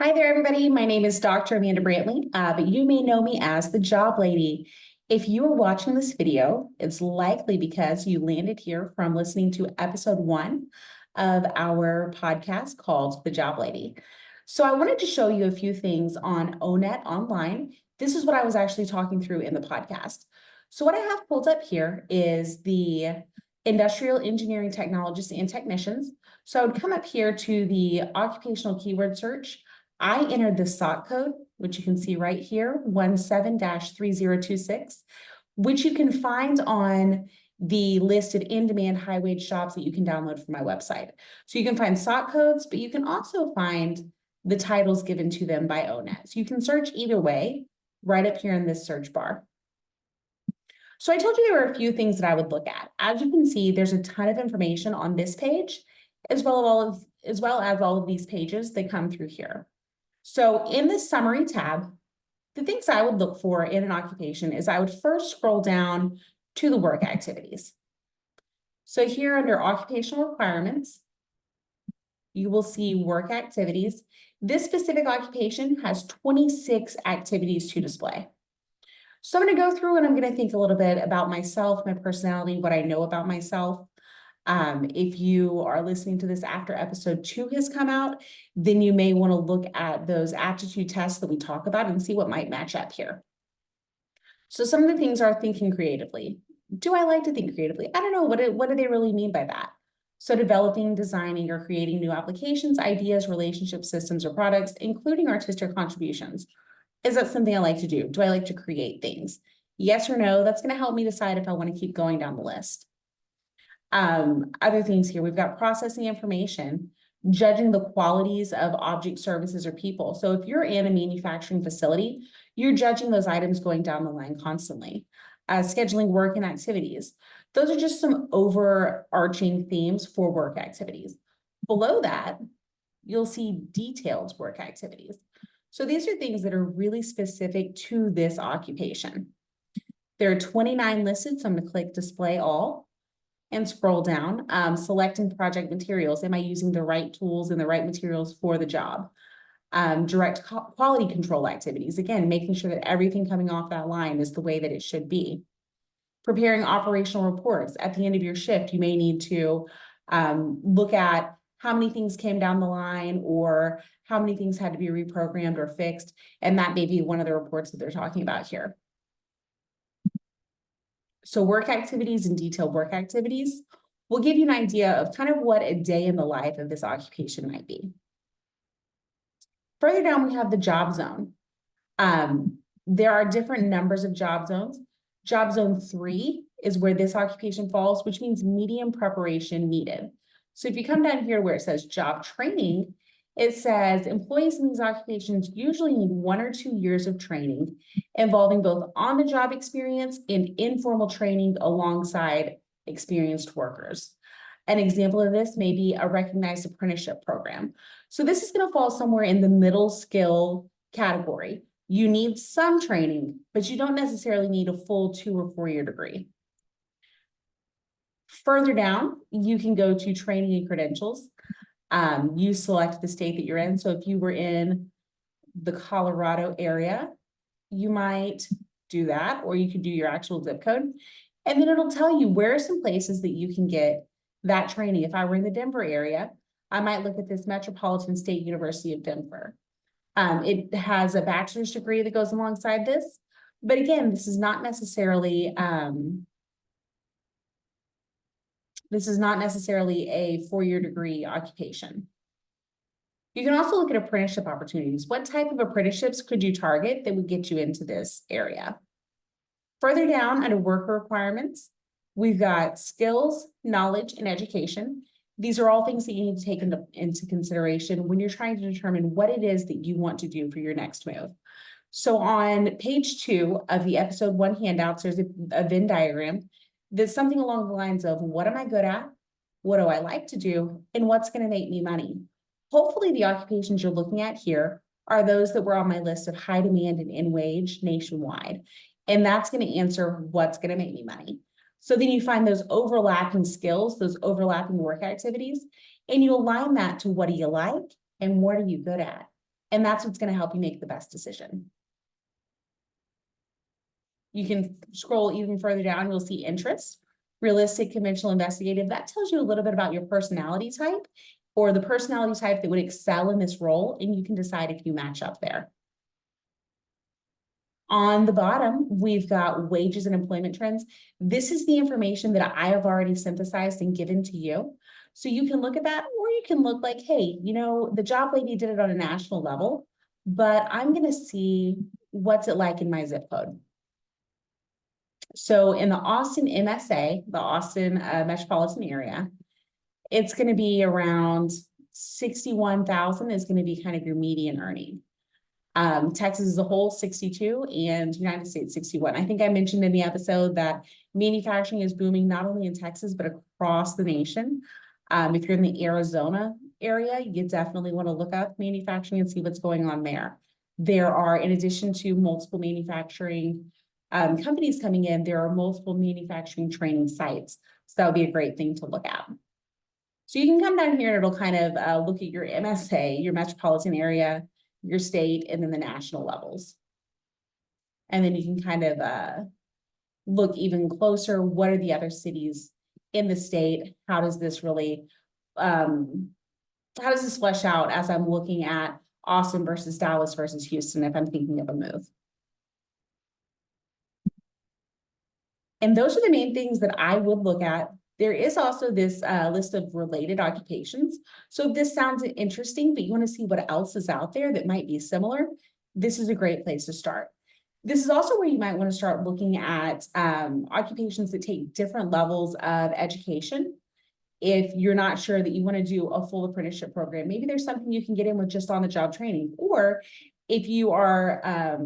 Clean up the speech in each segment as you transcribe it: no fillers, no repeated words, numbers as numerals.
Hi there, everybody. My name is Dr. Amanda Brantley, but you may know me as the Job Lady. If you are watching this video, it's likely because you landed here from listening to episode 1 of our podcast called The Job Lady. So I wanted to show you a few things on Onet Online. This is what I was actually talking through in the podcast. So what I have pulled up here is the industrial engineering technologists and technicians. So I would come up here to the occupational keyword search. I entered the SOC code, which you can see right here, 17-3026, which you can find on the list of in-demand high-wage jobs that you can download from my website. So you can find SOC codes, but you can also find the titles given to them by Onet. So you can search either way right up here in this search bar. So I told you there were a few things that I would look at. As you can see, there's a ton of information on this page, as well as all of these pages that come through here. So in the summary tab, the things I would look for in an occupation is I would first scroll down to the work activities. So here under occupational requirements, you will see work activities. This specific occupation has 26 activities to display. So I'm going to go through and I'm going to think a little bit about myself, my personality, what I know about myself. If you are listening to this after episode 2 has come out, then you may want to look at those aptitude tests that we talk about and see what might match up here. So some of the things are thinking creatively. Do I like to think creatively? I don't know. What do they really mean by that? So developing, designing, or creating new applications, ideas, relationships, systems, or products, including artistic contributions. Is that something I like to do? Do I like to create things? Yes or no? That's going to help me decide if I want to keep going down the list. Other things here, we've got processing information, judging the qualities of object, services, or people. So if you're in a manufacturing facility, you're judging those items going down the line constantly. Scheduling work and activities. Those are just some overarching themes for work activities. Below that, you'll see detailed work activities. So these are things that are really specific to this occupation. There are 29 listed, so I'm going to click display all and scroll down, selecting project materials. Am I using the right tools and the right materials for the job? Direct quality control activities. Again, making sure that everything coming off that line is the way that it should be. Preparing operational reports. At the end of your shift, you may need to look at how many things came down the line or how many things had to be reprogrammed or fixed. And that may be one of the reports that they're talking about here. So work activities and detailed work activities will give you an idea of kind of what a day in the life of this occupation might be. Further down, we have the job zone. There are different numbers of job zones. Job zone 3 is where this occupation falls, which means medium preparation needed. So if you come down here where it says job training, it says employees in these occupations usually need 1 or 2 years of training involving both on-the-job experience and informal training alongside experienced workers. An example of this may be a recognized apprenticeship program. So this is going to fall somewhere in the middle skill category. You need some training, but you don't necessarily need a full 2 or 4 year degree. Further down, you can go to training and credentials. You select the state that you're in. So if you were in the Colorado area, you might do that, or you could do your actual zip code. And then it'll tell you where are some places that you can get that training. If I were in the Denver area, I might look at this Metropolitan State University of Denver. It has a bachelor's degree that goes alongside this. But again, this is not necessarily a 4 year degree occupation. You can also look at apprenticeship opportunities. What type of apprenticeships could you target that would get you into this area? Further down under worker requirements, we've got skills, knowledge, and education. These are all things that you need to take into consideration when you're trying to determine what it is that you want to do for your next move. So on page 2 of the episode 1 handouts, there's a Venn diagram. There's something along the lines of what am I good at? What do I like to do? And what's going to make me money? Hopefully the occupations you're looking at here are those that were on my list of high demand and in wage nationwide. And that's going to answer what's going to make me money. So then you find those overlapping skills, those overlapping work activities, and you align that to what do you like and what are you good at? And that's what's going to help you make the best decision. You can scroll even further down, you'll see interests, realistic, conventional, investigative. That tells you a little bit about your personality type or the personality type that would excel in this role, and you can decide if you match up there. On the bottom, we've got wages and employment trends. This is the information that I have already synthesized and given to you. So you can look at that, or you can look like, hey, you know, the job lady did it on a national level, but I'm going to see what's it like in my zip code. So in the Austin MSA, the Austin metropolitan area, it's going to be around 61,000 is going to be kind of your median earning. Texas as a whole, 62, and United States, 61. I think I mentioned in the episode that manufacturing is booming not only in Texas, but across the nation. If you're in the Arizona area, you definitely want to look up manufacturing and see what's going on there. There are, in addition to multiple manufacturing companies coming in, there are multiple manufacturing training sites. So that would be a great thing to look at. So you can come down here and it'll kind of look at your MSA, your metropolitan area, your state, and then the national levels. And then you can kind of look even closer. What are the other cities in the state? How does this really, how does this flesh out as I'm looking at Austin versus Dallas versus Houston if I'm thinking of a move? And those are the main things that I would look at. There is also this list of related occupations. So if this sounds interesting, but you want to see what else is out there that might be similar, this is a great place to start. This is also where you might want to start looking at occupations that take different levels of education. If you're not sure that you want to do a full apprenticeship program, maybe there's something you can get in with just on the job training. Or if you are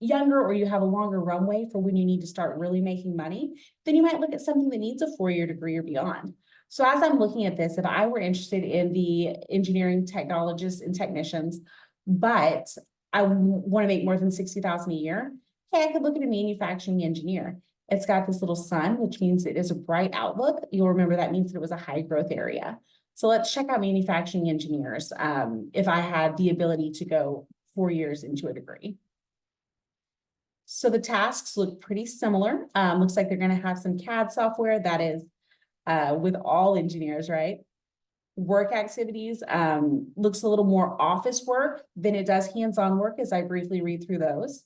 younger or you have a longer runway for when you need to start really making money, then you might look at something that needs a 4-year degree or beyond. So as I'm looking at this, if I were interested in the engineering technologists and technicians, but I want to make more than $60,000 a year, hey, I could look at a manufacturing engineer. It's got this little sun, which means it is a bright outlook. You'll remember that means that it was a high growth area. So let's check out manufacturing engineers if I had the ability to go 4 years into a degree. So the tasks look pretty similar. Looks like they're going to have some CAD software that is with all engineers, right? Work activities looks a little more office work than it does hands-on work as I briefly read through those.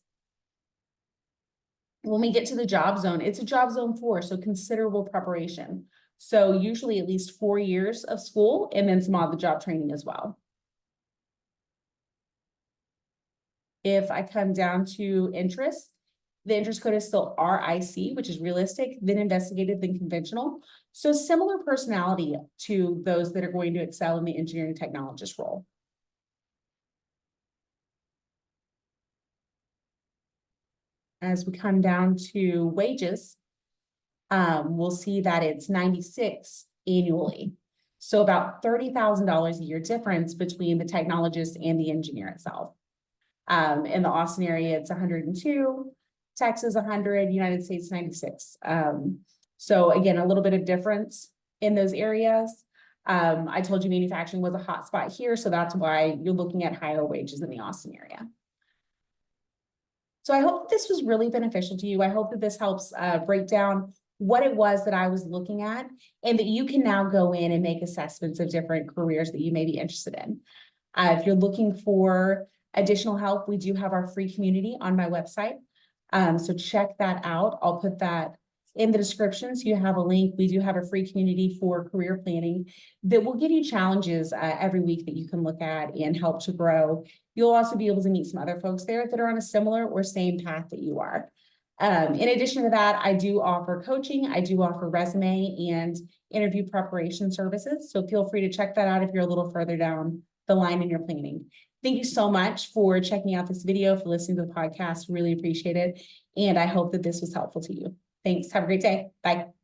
When we get to the job zone, it's a job zone 4, so considerable preparation. So usually at least 4 years of school and then some on-the-job training as well. If I come down to interests, the interest code is still RIC, which is realistic, then investigative, then conventional. So similar personality to those that are going to excel in the engineering technologist role. As we come down to wages, we'll see that it's 96 annually. So about $30,000 a year difference between the technologist and the engineer itself. In the Austin area, it's 102, Texas 100, United States 96. So again, a little bit of difference in those areas. I told you manufacturing was a hot spot here, so that's why you're looking at higher wages in the Austin area. So I hope this was really beneficial to you. I hope that this helps break down what it was that I was looking at, and that you can now go in and make assessments of different careers that you may be interested in. If you're looking for additional help, we do have our free community on my website. So check that out. I'll put that in the description so you have a link. We do have a free community for career planning that will give you challenges every week that you can look at and help to grow. You'll also be able to meet some other folks there that are on a similar or same path that you are. In addition to that, I do offer coaching. I do offer resume and interview preparation services. So feel free to check that out if you're a little further down the line in your planning. Thank you so much for checking out this video, for listening to the podcast. Really appreciate it. And I hope that this was helpful to you. Thanks. Have a great day. Bye.